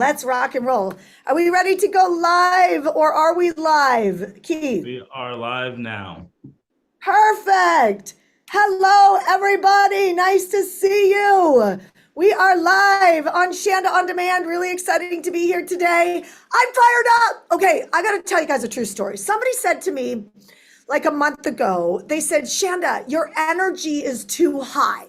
Let's rock and roll. Are we ready to go live or are we live, Keith? We are live now. Perfect. Hello, everybody. Nice to see you. We are live on Shanda On Demand. Really exciting to be here today. I'm fired up. Okay, I got to tell you guys a true story. Somebody said to me like a month ago, they said, Shanda, your energy is too high.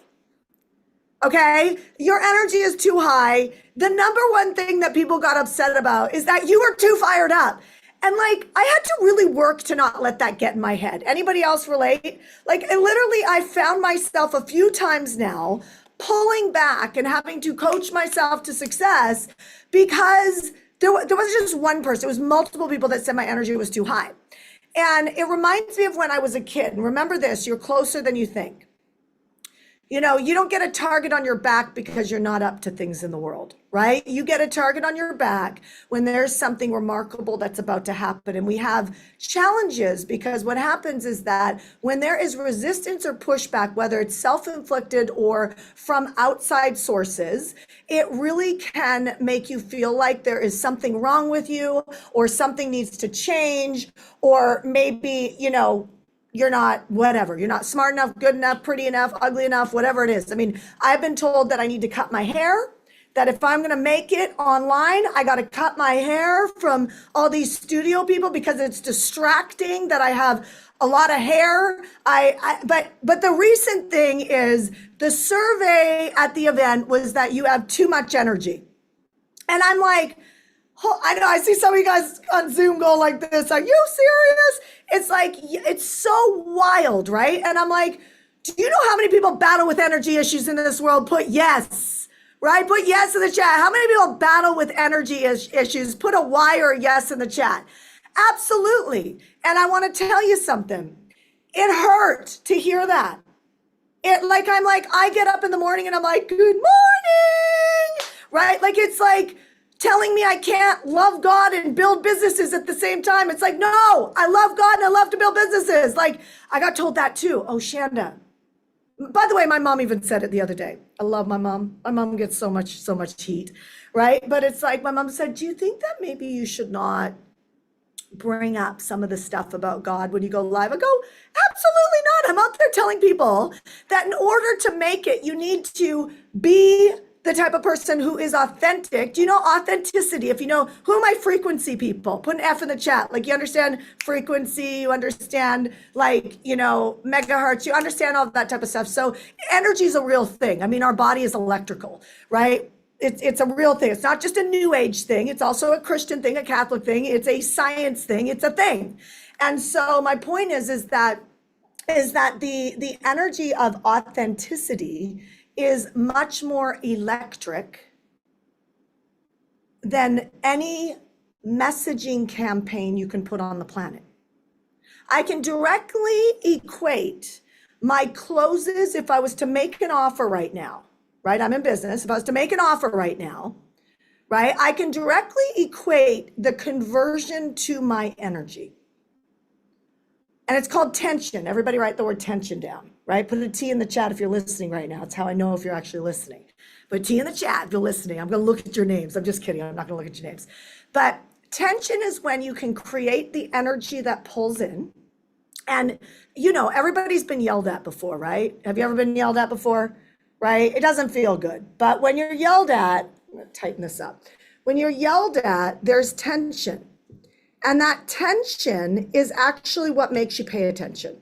Okay, your energy is too high. The number one thing that people got upset about is that you were too fired up. And like, I had to really work to not let that get in my head. Anybody else relate? Like, I found myself a few times now pulling back and having to coach myself to success because there wasn't just one person, it was multiple people that said my energy was too high. And it reminds me of when I was a kid. And remember this, you're closer than you think. You know, you don't get a target on your back because you're not up to things in the world, right? You get a target on your back when there's something remarkable that's about to happen. And we have challenges because what happens is that when there is resistance or pushback, whether it's self-inflicted or from outside sources, it really can make you feel like there is something wrong with you or something needs to change, or maybe, you're not whatever. You're not smart enough, good enough, pretty enough, ugly enough, whatever it is. I mean, I've been told that I need to cut my hair, that if I'm going to make it online, I got to cut my hair from all these studio people because it's distracting that I have a lot of hair. But the recent thing is the survey at the event was that you have too much energy. And I'm like, I know I see some of you guys on Zoom go like this, are you serious? It's like, it's so wild, right? And I'm like, do you know how many people battle with energy issues in this world? Put yes, right? Put yes in the chat. How many people battle with energy issues? Put a Y or a yes in the chat. Absolutely. And I want to tell you something. It hurt to hear that. I get up in the morning and I'm like, good morning, right? Like, it's like, telling me I can't love God and build businesses at the same time. It's like, no, I love God and I love to build businesses. Like, I got told that too. Oh, Shanda. By the way, my mom even said it the other day. I love my mom. My mom gets so much heat, right? But it's like, my mom said, do you think that maybe you should not bring up some of the stuff about God when you go live? I go, absolutely not. I'm out there telling people that in order to make it, you need to be the type of person who is authentic. Do you know authenticity? If you know, who are my frequency people? Put an F in the chat. Like, you understand frequency, you understand megahertz, you understand all that type of stuff. So energy is a real thing. I mean, our body is electrical, right? It's a real thing. It's not just a new age thing. It's also a Christian thing, a Catholic thing. It's a science thing. It's a thing. And so my point is that the energy of authenticity is much more electric than any messaging campaign you can put on the planet. I can directly equate my closes if I was to make an offer right now, right? I'm in business. If I was to make an offer right now, right? I can directly equate the conversion to my energy. And it's called tension. Everybody write the word tension down, right? Put a T in the chat if you're listening right now. It's how I know if you're actually listening. Put a T in the chat if you're listening. I'm going to look at your names. I'm just kidding. I'm not going to look at your names. But tension is when you can create the energy that pulls in. And, everybody's been yelled at before, right? Have you ever been yelled at before? Right? It doesn't feel good. But when you're yelled at, I'm going to tighten this up. When you're yelled at, there's tension. And that tension is actually what makes you pay attention.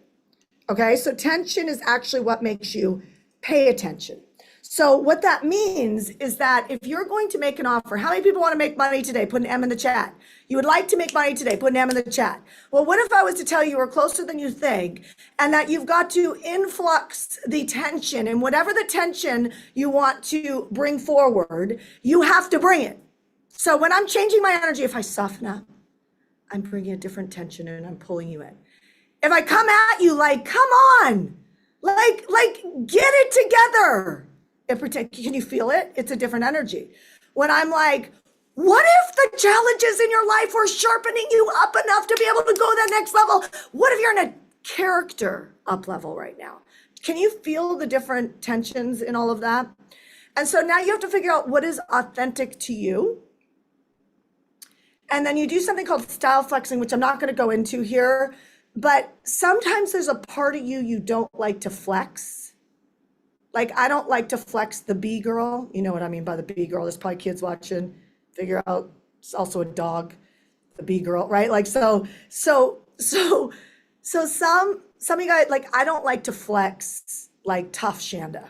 Okay, so tension is actually what makes you pay attention. So what that means is that if you're going to make an offer, how many people want to make money today? Put an M in the chat. You would like to make money today, put an M in the chat. Well, what if I was to tell you we're closer than you think and that you've got to influx the tension, and whatever the tension you want to bring forward, you have to bring it. So when I'm changing my energy, if I soften up, I'm bringing a different tension and I'm pulling you in. If I come at you like, come on, like get it together. Can you feel it? It's a different energy. When I'm like, what if the challenges in your life were sharpening you up enough to be able to go to that next level? What if you're in a character up level right now? Can you feel the different tensions in all of that? And so now you have to figure out what is authentic to you. And then you do something called style flexing, which I'm not going to go into here, but sometimes there's a part of you don't like to flex. Like, I don't like to flex the B girl. You know what I mean by the B girl. There's probably kids watching, figure out it's also a dog, the B girl, right? Like, so some of you guys, like, I don't like to flex like tough Shanda.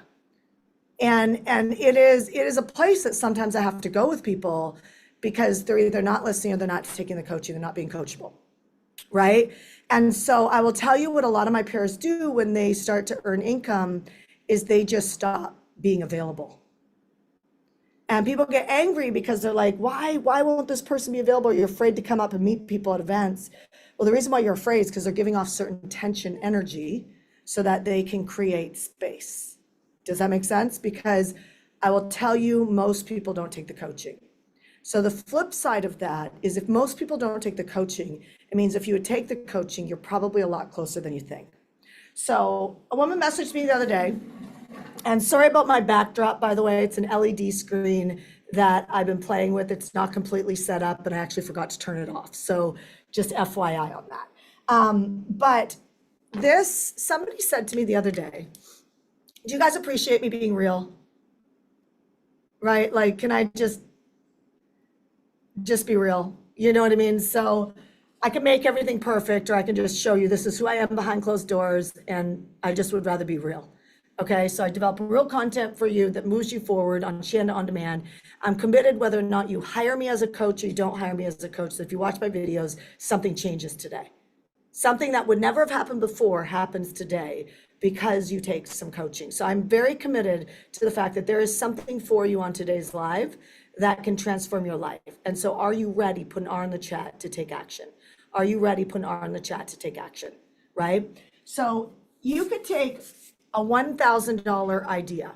And it is a place that sometimes I have to go with people because they're either not listening or they're not taking the coaching, they're not being coachable, right? And so I will tell you what a lot of my peers do when they start to earn income is they just stop being available. And people get angry because they're like, why won't this person be available? You're afraid to come up and meet people at events. Well, the reason why you're afraid is because they're giving off certain tension energy so that they can create space. Does that make sense? Because I will tell you, most people don't take the coaching. So the flip side of that is if most people don't take the coaching, it means if you would take the coaching, you're probably a lot closer than you think. So a woman messaged me the other day, and sorry about my backdrop, by the way, it's an LED screen that I've been playing with. It's not completely set up, and I actually forgot to turn it off. So just FYI on that. But somebody said to me the other day, do you guys appreciate me being real? Right? Like, can I just be real? You know what I mean? So I can make everything perfect, or I can just show you this is who I am behind closed doors, and I just would rather be real. Okay, so I develop real content for you that moves you forward on Shanda On Demand. I'm committed whether or not you hire me as a coach or you don't hire me as a coach. So if you watch my videos, something changes today. Something that would never have happened before happens today because you take some coaching. So I'm very committed to the fact that there is something for you on today's live that can transform your life. And so are you ready? Put an R in the chat to take action. Are you ready? Put an R in the chat to take action, right? So you could take a $1,000 idea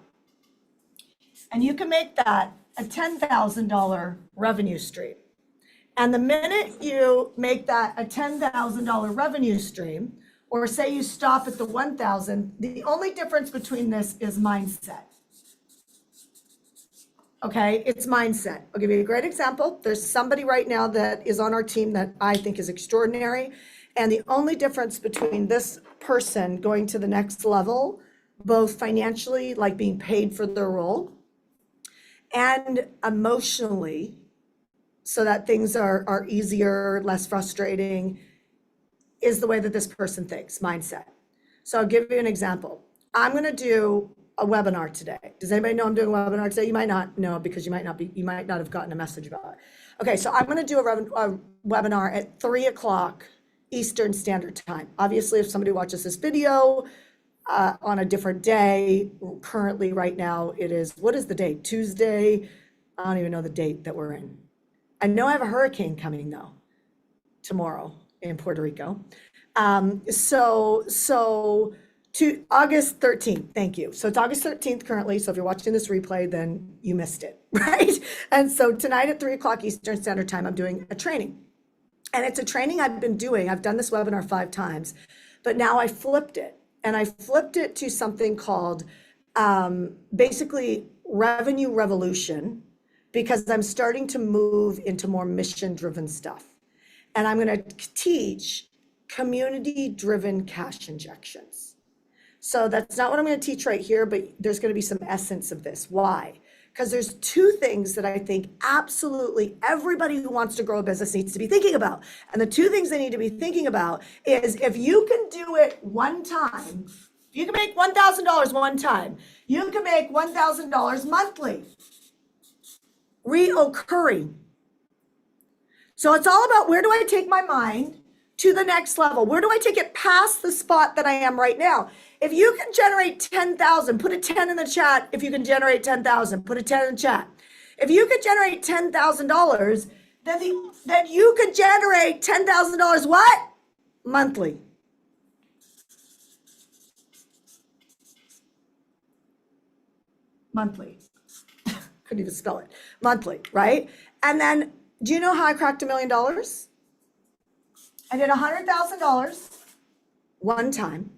and you can make that a $10,000 revenue stream. And the minute you make that a $10,000 revenue stream, or say you stop at the 1,000, the only difference between this is mindset. Okay, it's mindset. I'll give you a great example. There's somebody right now that is on our team that I think is extraordinary. And the only difference between this person going to the next level, both financially, like being paid for their role, and emotionally, so that things are easier, less frustrating, is the way that this person thinks, mindset. So I'll give you an example. I'm going to do a webinar today. Does anybody know I'm doing a webinar today? You might not know because you might not have gotten a message about it. Okay, so I'm going to do a webinar at 3:00 Eastern Standard Time. Obviously, if somebody watches this video on a different day, currently right now it is, what is the date? Tuesday? I don't even know the date that we're in. I know I have a hurricane coming though, tomorrow in Puerto Rico. So to August 13th, thank you. So it's August 13th currently. So if you're watching this replay, then you missed it, right? And so tonight at 3:00 Eastern Standard Time, I'm doing a training. And it's a training I've been doing. I've done this webinar 5 times, but now I flipped it. And I flipped it to something called basically revenue revolution, because I'm starting to move into more mission-driven stuff. And I'm going to teach community-driven cash injections. So that's not what I'm going to teach right here, but there's going to be some essence of this. Why? Because there's 2 things that I think absolutely everybody who wants to grow a business needs to be thinking about. And the 2 things they need to be thinking about is, if you can do it one time, you can make $1,000 one time, you can make $1,000 monthly, reoccurring. So it's all about, where do I take my mind to the next level? Where do I take it past the spot that I am right now? If you can generate 10,000, put a 10 in the chat. If you can generate 10,000, put a 10 in the chat. If you could generate $10,000, then you could generate $10,000 what? Monthly. Monthly. Couldn't even spell it. Monthly, right? And then, do you know how I cracked $1 million? I did $100,000 one time.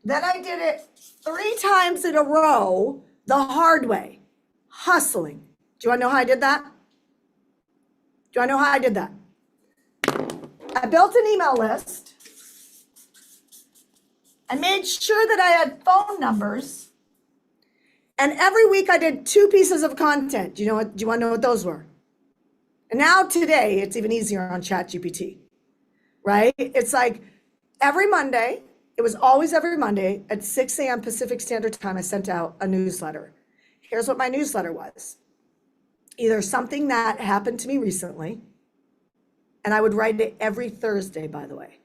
Then I did it 3 times in a row the hard way, hustling. Do you want to know how I did that? Do I know how I did that? I built an email list. I made sure that I had phone numbers. And every week I did 2 pieces of content. Do you want to know what those were? And now today, it's even easier on ChatGPT, right? It's like every Monday, it was always every Monday at 6 a.m. Pacific Standard Time, I sent out a newsletter. Here's what my newsletter was. Either something that happened to me recently, and I would write it every Thursday, by the way.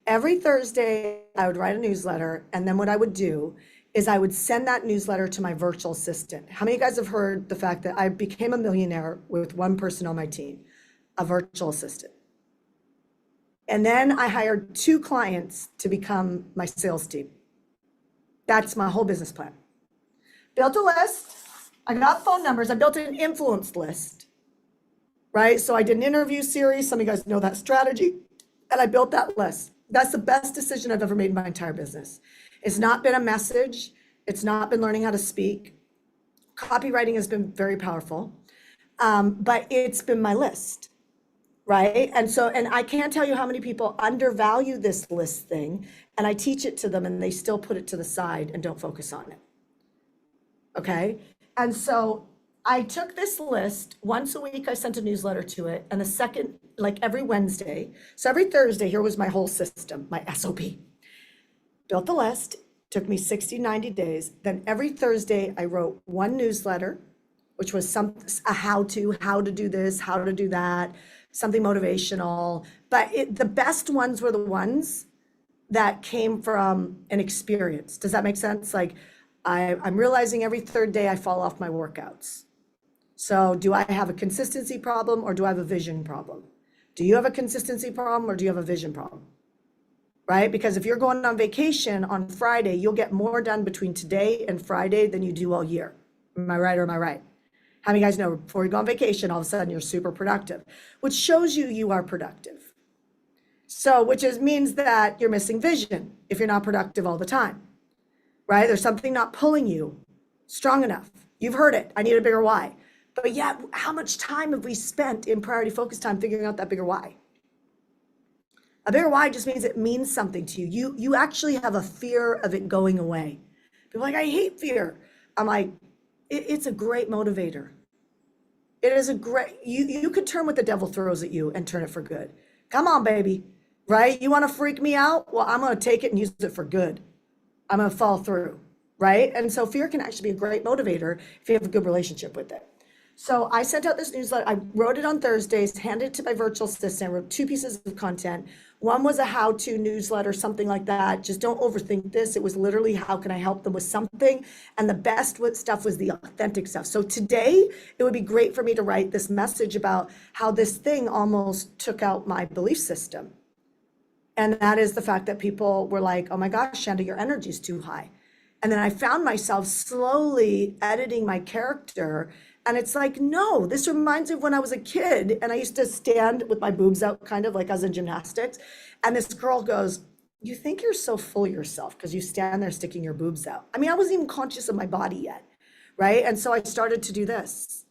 Every Thursday, I would write a newsletter, and then what I would do is I would send that newsletter to my virtual assistant. How many of you guys have heard the fact that I became a millionaire with one person on my team, a virtual assistant? And then I hired 2 clients to become my sales team. That's my whole business plan. Built a list. I got phone numbers. I built an influence list, right? So I did an interview series. Some of you guys know that strategy. And I built that list. That's the best decision I've ever made in my entire business. It's not been a message. It's not been learning how to speak. Copywriting has been very powerful, but it's been my list, right? And I can't tell you how many people undervalue this list thing, and I teach it to them and they still put it to the side and don't focus on it, okay? And so I took this list, once a week I sent a newsletter to it, and the second, like every Wednesday, so every Thursday, here was my whole system, my SOP. Built the list, took me 60, 90 days. Then every Thursday, I wrote one newsletter, which was a how to do this, how to do that, something motivational. But the best ones were the ones that came from an experience. Does that make sense? Like I'm realizing every third day I fall off my workouts. So do I have a consistency problem or do I have a vision problem? Do you have a consistency problem or do you have a vision problem? Right? Because if you're going on vacation on Friday, you'll get more done between today and Friday than you do all year. Am I right or am I right? How many guys know before you go on vacation, all of a sudden you're super productive, which shows you are productive. So, means that you're missing vision if you're not productive all the time, right? There's something not pulling you strong enough. You've heard it. I need a bigger why. But yet, how much time have we spent in priority focus time figuring out that bigger why? A bigger why just means it means something to you. You actually have a fear of it going away. People are like, I hate fear. I'm like, it's a great motivator. It is a great, you could turn what the devil throws at you and turn it for good. Come on, baby, right? You want to freak me out? Well, I'm going to take it and use it for good. I'm going to follow through, right? And so fear can actually be a great motivator if you have a good relationship with it. So I sent out this newsletter. I wrote it on Thursdays, handed it to my virtual assistant. I wrote 2 pieces of content. One was a how-to newsletter, something like that. Just don't overthink this. It was literally, how can I help them with something? And the best stuff was the authentic stuff. So today, it would be great for me to write this message about how this thing almost took out my belief system. And that is the fact that people were like, oh my gosh, Shanda, your energy is too high. And then I found myself slowly editing my character. And it's like, no, this reminds me of when I was a kid and I used to stand with my boobs out, kind of like I was in gymnastics. And this girl goes, you think you're so full of yourself because you stand there sticking your boobs out. I mean, I wasn't even conscious of my body yet, right? And so I started to do this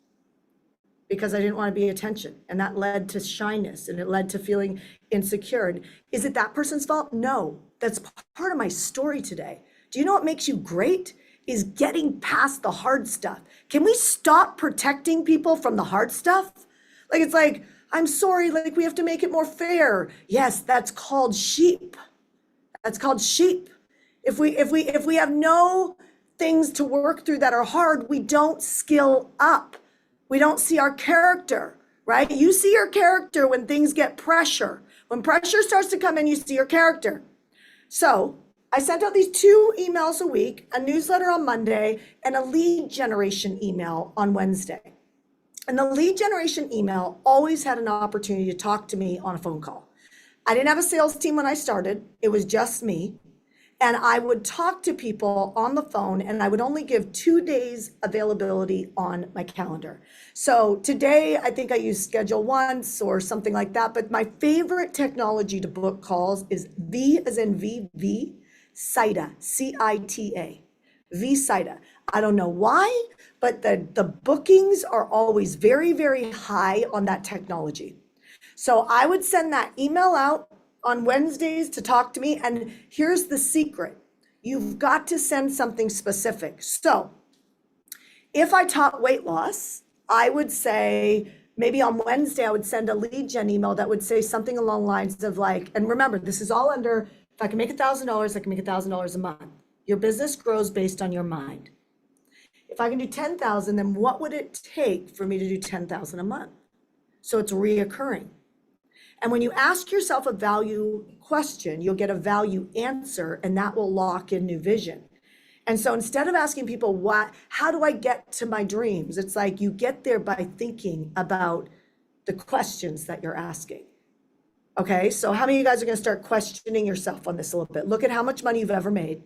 because I didn't want to be attention. And that led to shyness and it led to feeling insecure. And is it that person's fault? No, that's part of my story today. Do you know what makes you great? Is getting past the hard stuff. Can we stop protecting people from the hard stuff? Like, it's like, I'm sorry, like we have to make it more fair. Yes, that's called sheep. That's called sheep. If we have no things to work through that are hard, we don't skill up. We don't see our character, right? You see your character when things get pressure. When pressure starts to come in, you see your character. So I sent out these 2 emails a week, a newsletter on Monday, and a lead generation email on Wednesday. And the lead generation email always had an opportunity to talk to me on a phone call. I didn't have a sales team when I started. It was just me. And I would talk to people on the phone and I would only give 2 days availability on my calendar. So today, I think I use Schedule Once or something like that. But my favorite technology to book calls is V as in VV, Cita, C-I-T-A, vCita. I don't know why, but the bookings are always very, very high on that technology. So I would send that email out on Wednesdays to talk to me. And here's the secret. You've got to send something specific. So if I taught weight loss, I would say maybe on Wednesday, I would send a lead gen email that would say something along the lines of like, and remember, this is all under, if I can make $1,000, I can make $1,000 a month. Your business grows based on your mind. If I can do 10,000, then what would it take for me to do 10,000 a month? So it's reoccurring. And when you ask yourself a value question, you'll get a value answer, and that will lock in new vision. And so instead of asking people, how do I get to my dreams? It's like you get there by thinking about the questions that you're asking. Okay, so how many of you guys are going to start questioning yourself on this a little bit? Look at how much money you've ever made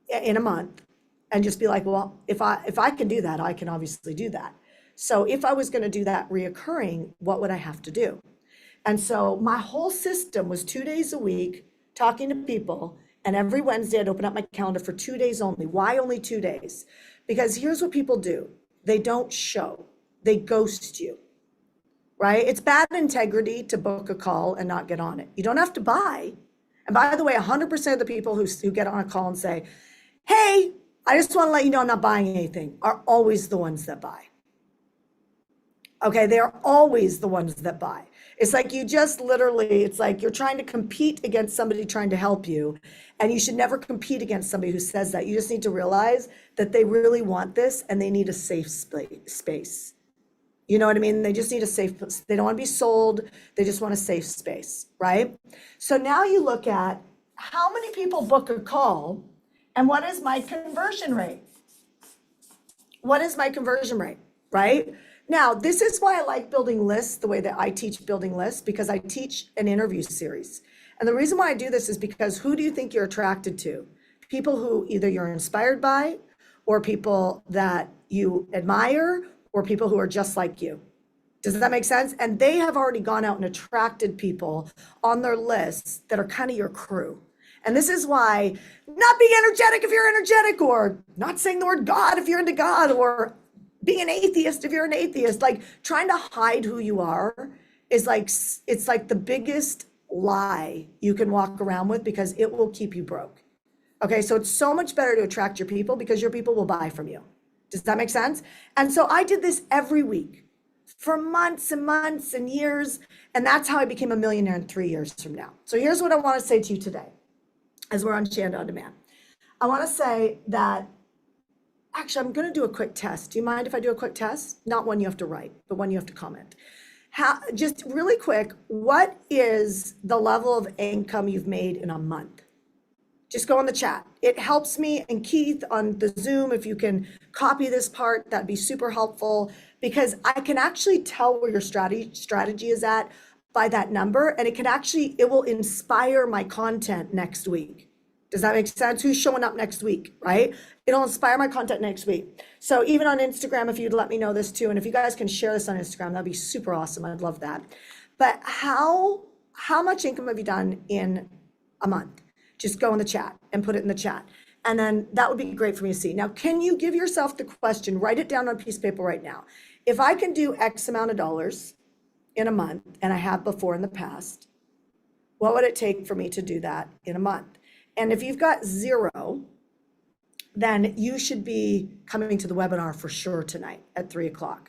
in a month and just be like, well, if I can do that, I can obviously do that. So if I was going to do that reoccurring, what would I have to do? And so my whole system was 2 days a week talking to people. And every Wednesday I'd open up my calendar for 2 days only. Why only 2 days? Because here's what people do. They don't show, they ghost you, right? It's bad integrity to book a call and not get on it. You don't have to buy. And by the way, 100% of the people who get on a call and say, hey, I just want to let you know I'm not buying anything, are always the ones that buy. Okay, they're always the ones that buy. It's like you just literally, it's like you're trying to compete against somebody trying to help you. And you should never compete against somebody who says that. You just need to realize that they really want this and they need a safe space. You know what I mean? They just need a safe, they don't want to be sold. They just want a safe space, right? So now you look at how many people book a call and what is my conversion rate? What is my conversion rate, right? Now, this is why I like building lists the way that I teach building lists, because I teach an interview series. And the reason why I do this is because who do you think you're attracted to? People who either you're inspired by, or people that you admire, or people who are just like you. Does that make sense? And they have already gone out and attracted people on their lists that are kind of your crew. And this is why not being energetic if you're energetic, or not saying the word God if you're into God, or being an atheist if you're an atheist, like trying to hide who you are is like, it's like the biggest lie you can walk around with, because it will keep you broke. Okay, so it's so much better to attract your people, because your people will buy from you. Does that make sense? And so I did this every week for months and months and years, and that's how I became a millionaire in 3 years from now. So here's what I want to say to you today, as we're on Shanda On Demand. I want to say that, actually, I'm going to do a quick test. Do you mind if I do a quick test? Not one you have to write, but one you have to comment. Just really quick, what is the level of income you've made in a month? Just go in the chat. It helps me. And Keith on the Zoom, if you can copy this part, that'd be super helpful, because I can actually tell where your strategy is at by that number. And it will inspire my content next week. Does that make sense? Who's showing up next week, right? It'll inspire my content next week. So even on Instagram, if you'd let me know this too, and if you guys can share this on Instagram, that'd be super awesome. I'd love that. But how much income have you done in a month? Just go in the chat and put it in the chat. And then that would be great for me to see. Now, can you give yourself the question, write it down on a piece of paper right now. If I can do X amount of dollars in a month, and I have before in the past, what would it take for me to do that in a month? And if you've got 0, then you should be coming to the webinar for sure tonight at 3:00.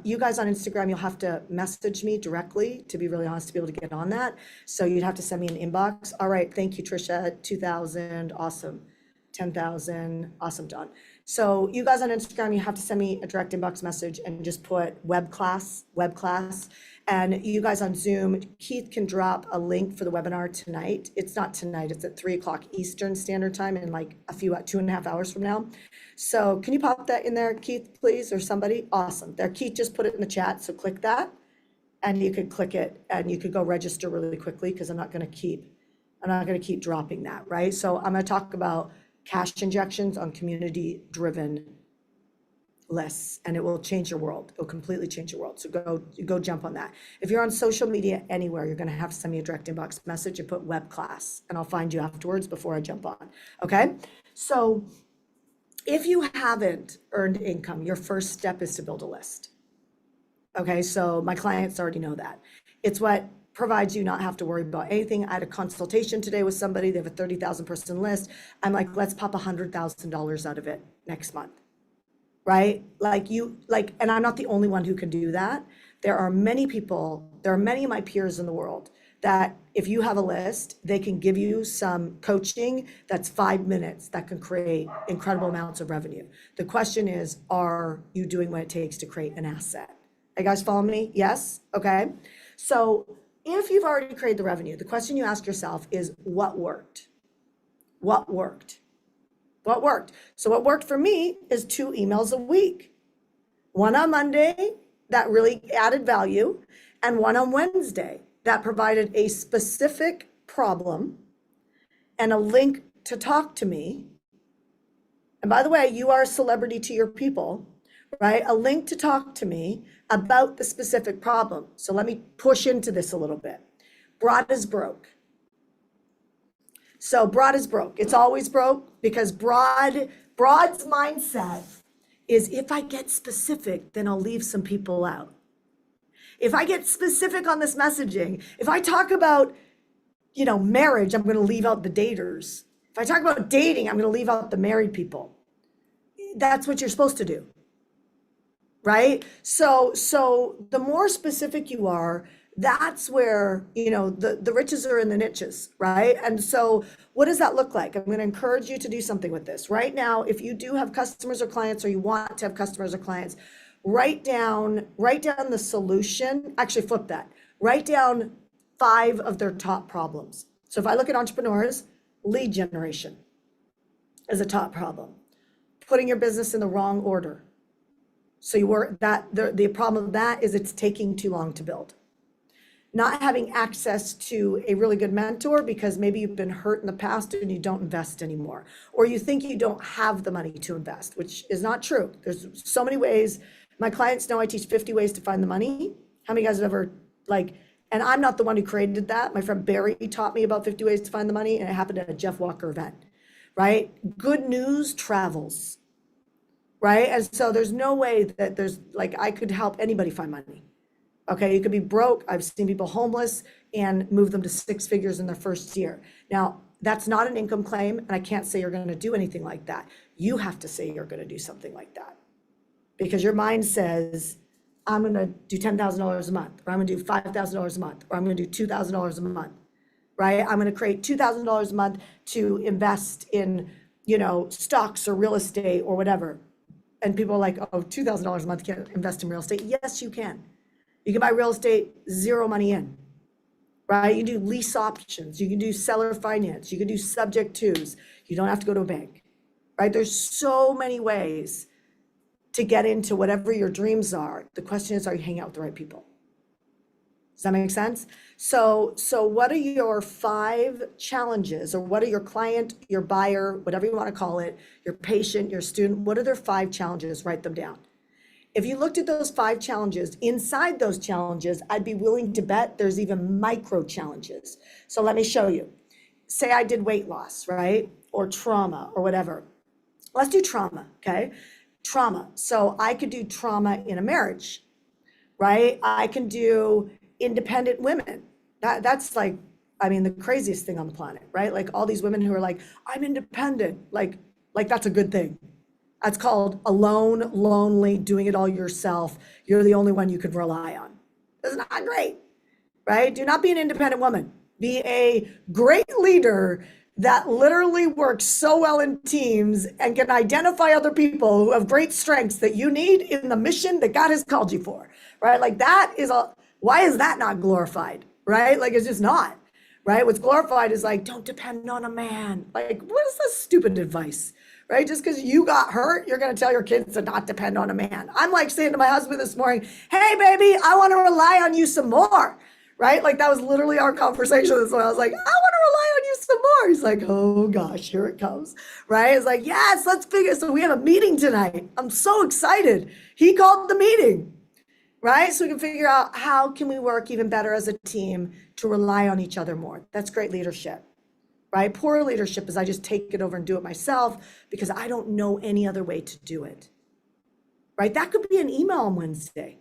You guys on Instagram, you'll have to message me directly, to be really honest, to be able to get on that. So you'd have to send me an inbox. All right, thank you, Trisha. 2,000, awesome. 10,000, awesome, Don. So you guys on Instagram, you have to send me a direct inbox message and just put web class. And you guys on Zoom, Keith can drop a link for the webinar tonight. It's not tonight, it's at 3:00 Eastern Standard Time in like 2.5 hours from now. So can you pop that in there, Keith, please, or somebody? Awesome. There, Keith just put it in the chat, so click that and you could click it and you could go register really quickly, because I'm not gonna keep dropping that, right? So I'm gonna talk about cash injections on community-driven lists, and it will change your world. It'll completely change your world. So go jump on that. If you're on social media anywhere, you're going to have to send me a direct inbox message and put web class, and I'll find you afterwards before I jump on. Okay. So If you haven't earned income, your first step is to build a list. Okay, so my clients already know that. It's what provides you not have to worry about anything. I had a consultation today with somebody, they have a 30,000 person list. I'm like, let's pop $100,000 out of it next month, right? And I'm not the only one who can do that. There are many of my peers in the world that if you have a list, they can give you some coaching that's 5 minutes that can create incredible amounts of revenue. The question is, are you doing what it takes to create an asset? You guys follow me? Yes? Okay. So if you've already created the revenue, the question you ask yourself is, what worked? What worked? What worked? So what worked for me is 2 emails a week. One on Monday that really added value, and one on Wednesday that provided a specific problem and a link to talk to me. And by the way, you are a celebrity to your people, right? A link to talk to me about the specific problem. So let me push into this a little bit. Broad is broke. So broad is broke. It's always broke because Broad's mindset is, if I get specific, then I'll leave some people out. If I get specific on this messaging, if I talk about, marriage, I'm going to leave out the daters. If I talk about dating, I'm going to leave out the married people. That's what you're supposed to do, right? So the more specific you are, that's where, the riches are in the niches, right? And so what does that look like? I'm going to encourage you to do something with this. Right now, if you do have customers or clients, or you want to have customers or clients, write down the solution. Actually, flip that. Write down 5 of their top problems. So if I look at entrepreneurs, lead generation is a top problem. Putting your business in the wrong order. So the problem of that is it's taking too long to build. Not having access to a really good mentor because maybe you've been hurt in the past and you don't invest anymore, or you think you don't have the money to invest, which is not true. There's so many ways. My clients know I teach 50 ways to find the money. How many of you guys have ever and I'm not the one who created that. My friend Barry taught me about 50 ways to find the money, and it happened at a Jeff Walker event, right? Good news travels, right? And so there's no way that I could help anybody find money. Okay, you could be broke. I've seen people homeless and move them to 6 figures in their first year. Now, that's not an income claim, and I can't say you're going to do anything like that. You have to say you're going to do something like that, because your mind says, I'm going to do $10,000 a month, or I'm going to do $5,000 a month, or I'm going to do $2,000 a month, right? I'm going to create $2,000 a month to invest in, stocks or real estate or whatever. And people are like, oh, $2,000 a month, you can't invest in real estate. Yes, you can. You can buy real estate, 0 money in, right? You can do lease options. You can do seller finance. You can do subject tos. You don't have to go to a bank, right? There's so many ways to get into whatever your dreams are. The question is, are you hanging out with the right people? Does that make sense? So what are your 5 challenges, or what are your client, your buyer, whatever you want to call it, your patient, your student, what are their 5 challenges? Write them down. If you looked at those 5 challenges, inside those challenges, I'd be willing to bet there's even micro challenges. So let me show you. Say I did weight loss, right? Or trauma or whatever. Let's do trauma, okay? Trauma. So I could do trauma in a marriage, right? I can do independent women. That's the craziest thing on the planet, right? Like all these women who are like, I'm independent. Like that's a good thing. That's called alone, lonely, doing it all yourself. You're the only one you can rely on. That's not great, right? Do not be an independent woman. Be a great leader that literally works so well in teams and can identify other people who have great strengths that you need in the mission that God has called you for, right? Like why is that not glorified, right? Like it's just not, right? What's glorified is like, don't depend on a man. Like, what is this stupid advice? Right? Just because you got hurt, you're going to tell your kids to not depend on a man. I'm like saying to my husband this morning, hey, baby, I want to rely on you some more. Right? Like that was literally our conversation this morning. I was like, I want to rely on you some more. He's like, oh gosh, here it comes. Right? It's like, yes, let's figure. So we have a meeting tonight. I'm so excited. He called the meeting. Right? So we can figure out how can we work even better as a team to rely on each other more. That's great leadership. right? Poor leadership is I just take it over and do it myself because I don't know any other way to do it, right? That could be an email on Wednesday.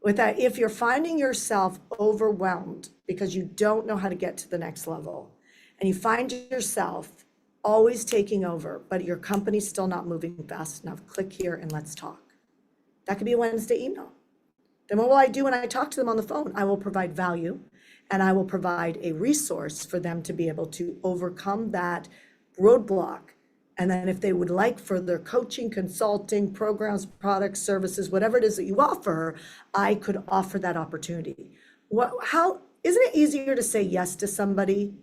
With that, if you're finding yourself overwhelmed because you don't know how to get to the next level and you find yourself always taking over, but your company's still not moving fast enough, click here and let's talk. That could be a Wednesday email. Then what will I do when I talk to them on the phone? I will provide value and I will provide a resource for them to be able to overcome that roadblock. And then if they would like further coaching, consulting, programs, products, services, whatever it is that you offer, I could offer that opportunity. How isn't it easier to say yes to somebody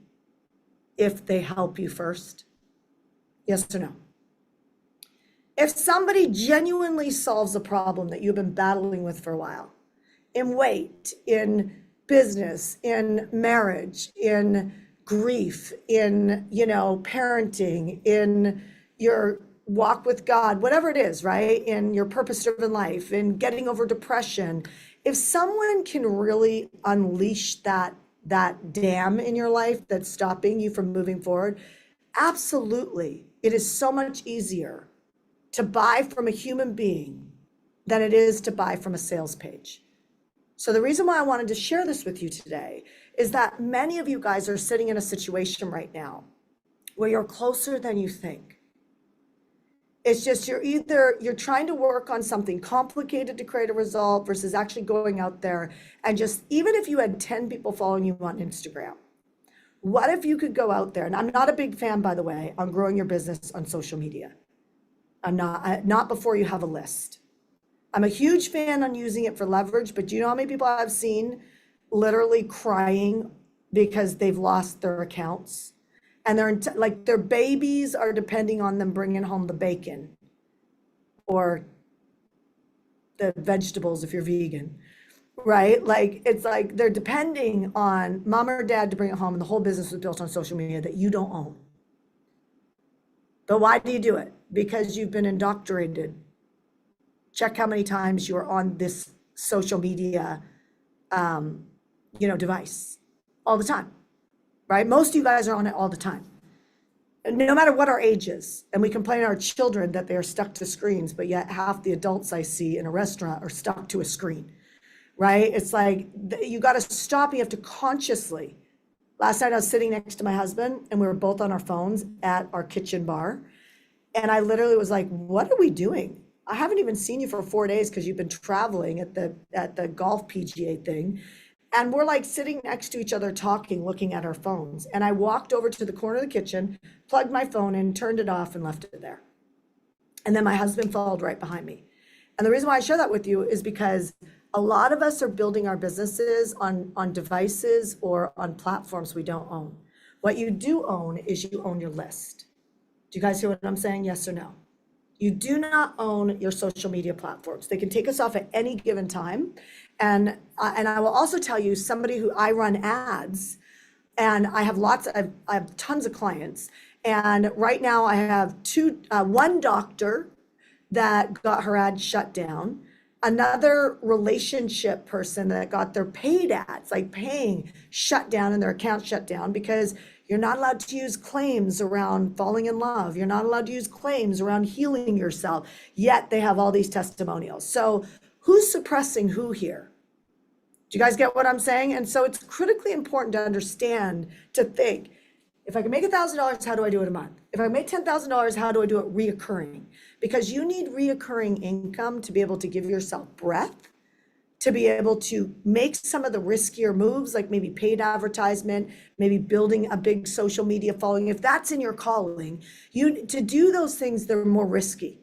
if they help you first? Yes or no? If somebody genuinely solves a problem that you've been battling with for a while, in weight, in business, in marriage, in grief, in, parenting, in your walk with God, whatever it is, right? In your purpose-driven life, in getting over depression, if someone can really unleash that dam in your life that's stopping you from moving forward, absolutely, it is so much easier to buy from a human being than it is to buy from a sales page. So the reason why I wanted to share this with you today is that many of you guys are sitting in a situation right now where you're closer than you think. It's just you're trying to work on something complicated to create a result versus actually going out there and just, even if you had 10 people following you on Instagram, what if you could go out there? And I'm not a big fan, by the way, on growing your business on social media. I'm not before you have a list. I'm a huge fan on using it for leverage, but do you know how many people I've seen literally crying because they've lost their accounts? And their babies are depending on them bringing home the bacon or the vegetables if you're vegan, right? Like, it's like they're depending on mom or dad to bring it home, and the whole business was built on social media that you don't own. But why do you do it? Because you've been indoctrinated. Check how many times you are on this social media, device all the time, right? Most of you guys are on it all the time, no matter what our age is. And we complain to our children that they are stuck to screens, but yet half the adults I see in a restaurant are stuck to a screen, right? It's like you got to stop. You have to consciously. Last night I was sitting next to my husband and we were both on our phones at our kitchen bar. And I literally was like, what are we doing? I haven't even seen you for 4 days because you've been traveling at the golf PGA thing. And we're like sitting next to each other talking, looking at our phones. And I walked over to the corner of the kitchen, plugged my phone in, turned it off and left it there. And then my husband followed right behind me. And the reason why I share that with you is because a lot of us are building our businesses on devices or on platforms we don't own. What you do own is you own your list. Do you guys hear what I'm saying? Yes or no? You do not own your social media platforms. They can take us off at any given time. And I will also tell you, somebody who I run ads, and I have tons of clients. And right now I have one doctor that got her ad shut down, another relationship person that got their paid ads, like paying, shut down, and their account shut down because you're not allowed to use claims around falling in love. You're not allowed to use claims around healing yourself. Yet they have all these testimonials. So who's suppressing who here? Do you guys get what I'm saying? And so it's critically important to understand, to think, if I can make $1,000, how do I do it a month? If I make $10,000, how do I do it reoccurring? Because you need reoccurring income to be able to give yourself breath, to be able to make some of the riskier moves, like maybe paid advertisement, maybe building a big social media following. If that's in your calling, to do those things, they're more risky.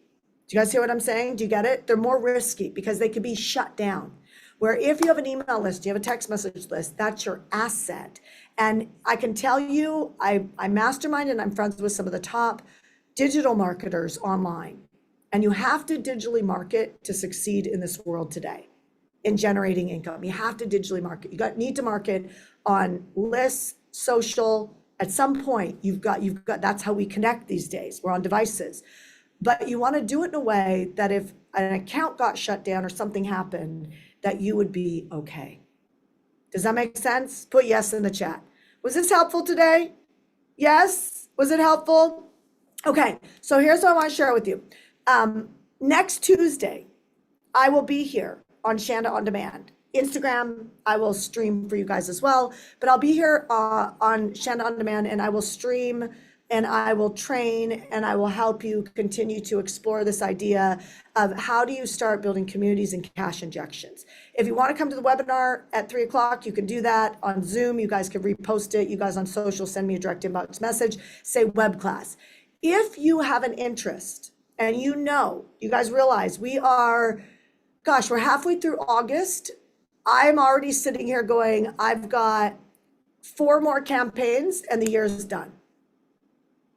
Do you guys hear what I'm saying? Do you get it? They're more risky because they could be shut down. Where if you have an email list, you have a text message list, that's your asset. And I can tell you, I mastermind and I'm friends with some of the top digital marketers online. And you have to digitally market to succeed in this world today in generating income. You have to digitally market. Need to market on lists, social. At some point, you've got, that's how we connect these days. We're on devices. But you want to do it in a way that if an account got shut down or something happened, that you would be okay. Does that make sense? Put yes in the chat. Was this helpful today? Yes? Was it helpful? Okay, so here's what I want to share with you. Next Tuesday, I will be here on Shanda On Demand. Instagram, I will stream for you guys as well, but I'll be here on Shanda On Demand, and I will stream and I will train and I will help you continue to explore this idea of how do you start building communities and cash injections. If you want to come to the webinar at 3 o'clock, you can do that on Zoom. You guys can repost it. You guys on social, send me a direct inbox message, say web class. If you have an interest and you guys realize we're halfway through August. I'm already sitting here going, I've got 4 more campaigns and the year's done.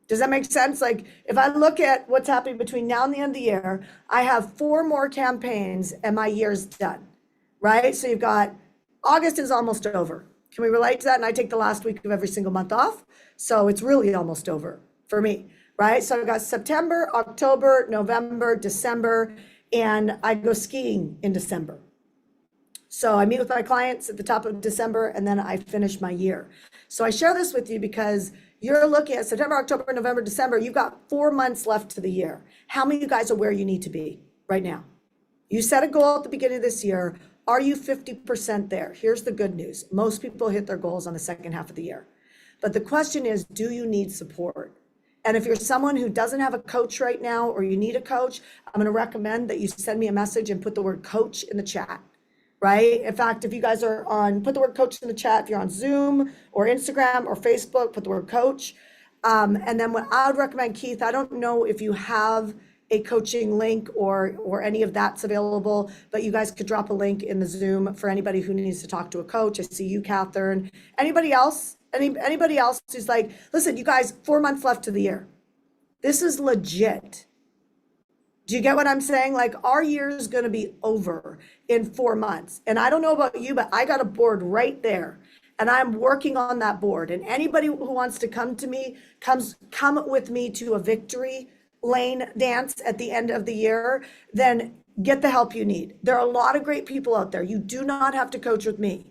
Does that make sense? Like if I look at what's happening between now and the end of the year, I have 4 more campaigns and my year's done, right? So you've got August is almost over. Can we relate to that? And I take the last week of every single month off. So it's really almost over for me, right? So I've got September, October, November, December, and I go skiing in December. So I meet with my clients at the top of December and then I finish my year. So I share this with you because you're looking at September, October, November, December. You've got 4 months left to the year. How many of you guys are where you need to be right now? You set a goal at the beginning of this year. Are you 50% there? Here's the good news. Most people hit their goals on the second half of the year. But the question is, do you need support? And if you're someone who doesn't have a coach right now or you need a coach, I'm going to recommend that you send me a message and put the word coach in the chat. Right? In fact, if you guys are put the word coach in the chat. If you're on Zoom or Instagram or Facebook, put the word coach. And then what I would recommend, Keith, I don't know if you have a coaching link or any of that's available, but you guys could drop a link in the Zoom for anybody who needs to talk to a coach. I see you, Catherine. Anybody else? Anybody else who's like, listen, you guys, 4 months left to the year. This is legit. Do you get what I'm saying? Like our year is going to be over in 4 months. And I don't know about you, but I got a board right there and I'm working on that board. And anybody who wants to come to me, come with me to a victory lane dance at the end of the year, then get the help you need. There are a lot of great people out there. You do not have to coach with me.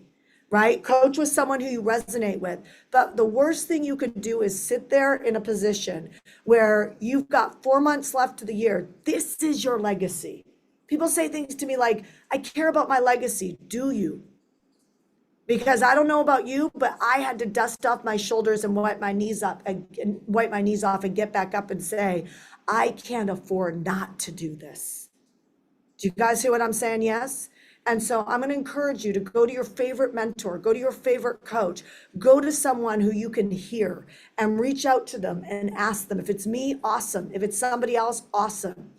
Right? Coach with someone who you resonate with. But the worst thing you could do is sit there in a position where you've got 4 months left to the year. This is your legacy. People say things to me like, I care about my legacy. Do you? Because I don't know about you, but I had to dust off my shoulders and wipe my knees off and get back up and say, I can't afford not to do this. Do you guys hear what I'm saying? Yes? And so I'm going to encourage you to go to your favorite mentor, go to your favorite coach, go to someone who you can hear and reach out to them and ask them. If it's me, awesome. If it's somebody else, awesome.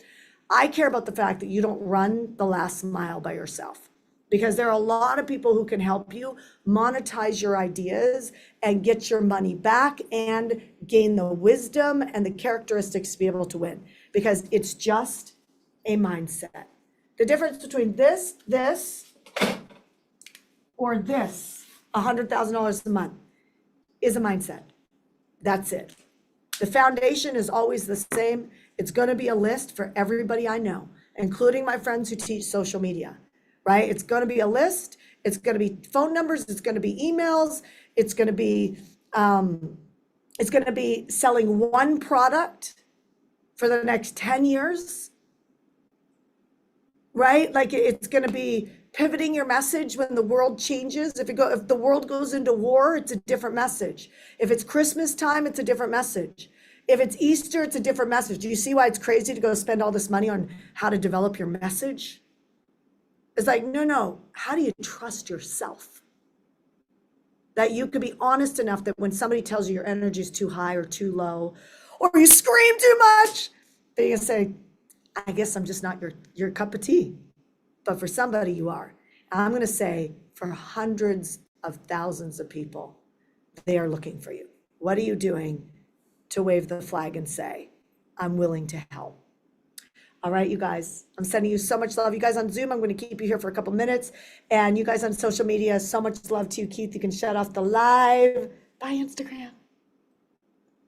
I care about the fact that you don't run the last mile by yourself because there are a lot of people who can help you monetize your ideas and get your money back and gain the wisdom and the characteristics to be able to win because it's just a mindset. The difference between this, or this, $100,000 a month, is a mindset. That's it. The foundation is always the same. It's going to be a list for everybody I know, including my friends who teach social media, right? It's going to be a list. It's going to be phone numbers. It's going to be emails. It's going to be selling one product for the next 10 years. Right? Like it's going to be pivoting your message when the world changes. If the world goes into war, it's a different message. If it's Christmas time, it's a different message. If it's Easter, it's a different message. Do you see why it's crazy to go spend all this money on how to develop your message? It's like, no. How do you trust yourself? That you could be honest enough that when somebody tells you your energy is too high or too low, or you scream too much, that you can say, I guess I'm just not your cup of tea, but for somebody you are. And I'm going to say for hundreds of thousands of people, they are looking for you. What are you doing to wave the flag and say, I'm willing to help? All right, you guys, I'm sending you so much love. You guys on Zoom, I'm going to keep you here for a couple minutes. And you guys on social media, so much love to you, Keith. You can shut off the live. Bye, Instagram.